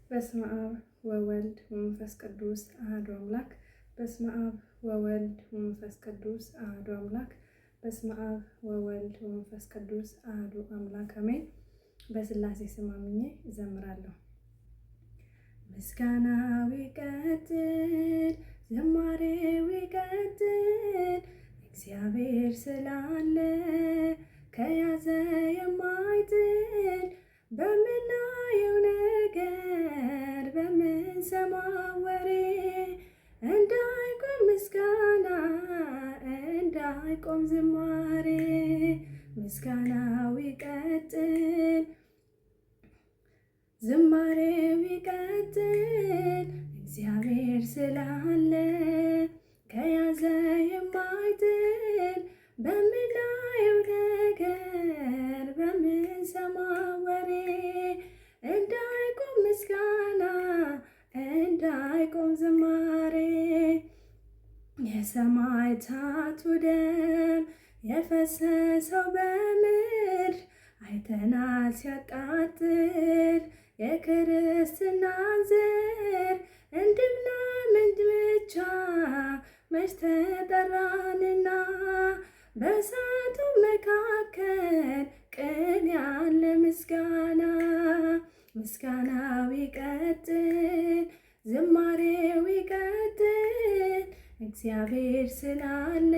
በስመ አብ ወወልድ ወመንፈስ ቅዱስ አሐዱ አምላክ። በስመ አብ ወወልድ ወመንፈስ ቅዱስ አሐዱ አምላክ። በስመ አብ ወወልድ ወመንፈስ ቅዱስ አሐዱ አምላክ አሜን። በሥላሴ ስም አምኜ እዘምራለሁ። ምስጋናው ይቀጥል፣ ዝማሬው ይቀጥል፣ እግዚአብሔር ስላለ ከያዘ የማይጥል በምናየው ነገር በምንሰማው ወሬ እንዳይቆም ምስጋና እንዳይቆም ዝማሬ። ምስጋናው ይቀጥል፣ ዝማሬው ይቀጥል፣ እግዚአብሔር ስላለ ከያዘ የማይጥል በምናየው ነገር በምንሰማው ወሬ እንዳይቆም ምስጋና እንዳይቆም ዝማሬ። የሰማዕታቱ ደም የፈሰሰው በምድር አይተናል ሲያቃጥል የክርስትናን ዘር እንድናምን ብቻ መች ተጠራንና በእሳቱ መካከል ቅን ያለ ምስጋና። ምስጋናው ይቀጥል፣ ዝማሬው ይቀጥል፣ እግዚአብሔር ስላለ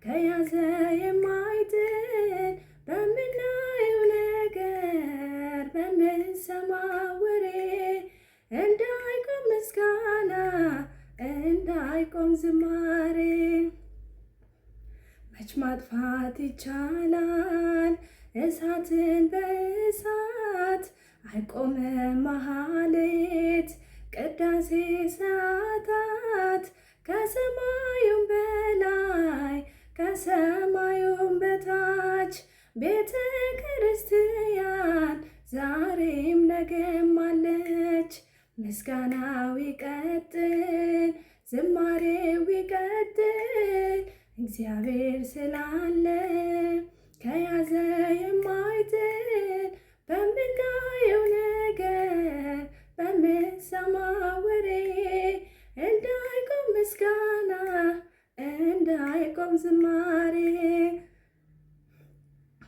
ከያዘ የማይጥል በምናየው ነገር በምንሰማው ወሬ እንዳይቆም ምስጋና እንዳይቆም ዝማሬ። መች ማጥፋት ይቻላል እሳትን በእሳት አይቆምም መሐሌት ቅዳሴ ሰዓታት ከሰማዩም በላይ ከሰማዩም በታች ቤተ ክርስቲያን ዛሬም ነገም አለች። ምስጋናው ይቀጥል፣ ዝማሬው ይቀጥል፣ እግዚአብሔር ስላለ ከያዘ የማይጥል በምናየው ነገር በምንሰማው ወሬ እንዳይቆም ምስጋና እንዳይቆም ዝማሬ።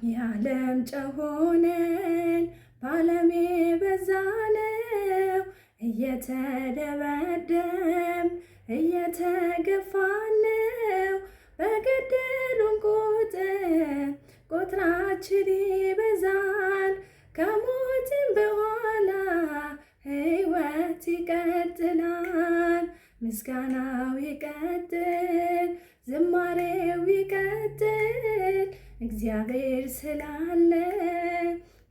የዓለም ጨው ሆነን በዓለም የበዛነው እየተደበደብን እየተገፋነው በገደሉን ቁጥራችን ይበዛል። ከሞትም በኋላ ሕይወት ይቀጥላል። ምስጋናው ይቀጥል፣ ዝማሬው ይቀጥል፣ እግዚአብሔር ስላለ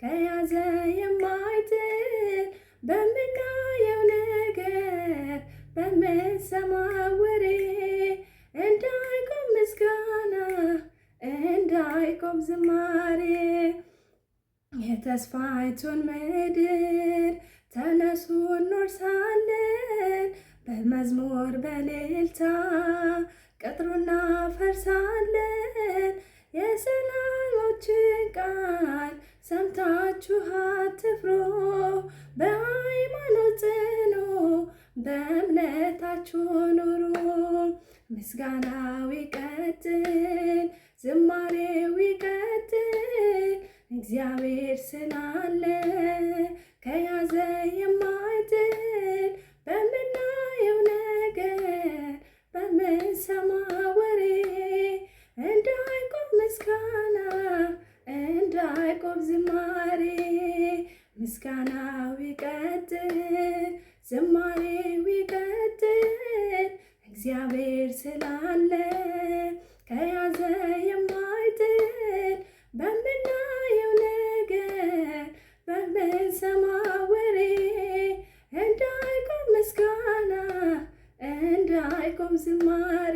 ከያዘ የማይጥል በምናየው ነገር በምንሰማው ወሬ እንዳይቆም ምስጋና እንዳይቆም ዝማሬ። የተስፋይቱን ምድር ተነሱ እንወርሳለን፣ በመዝሙር በእልልታ ቅጥሩን እናፈርሳለን። የሰላሞችን ቃል ሰምታችሁ አትፍሩ፣ በሃይማኖት ጽኑ በእምነታችሁ ኑሩ። ምስጋናው ይቀጥል፣ ዝማሬው ይቀጥል፣ እግዚአብሔር ስላለ ከያዘ የማይጥል በምናየው ነገር በምንሰማው ወሬ እንዳይቆም ምስጋና እንዳይቆም ዝማሬ። ምስጋናው ይቀጥል፣ ዝማሬው ይቀጥል፣ እግዚአብሔር ስላለ ከያዘ የማይጥል በምናየው ነገር በምንሰማው ወሬ እንዳይቆም ምስጋና እንዳይቆም ዝማሬ።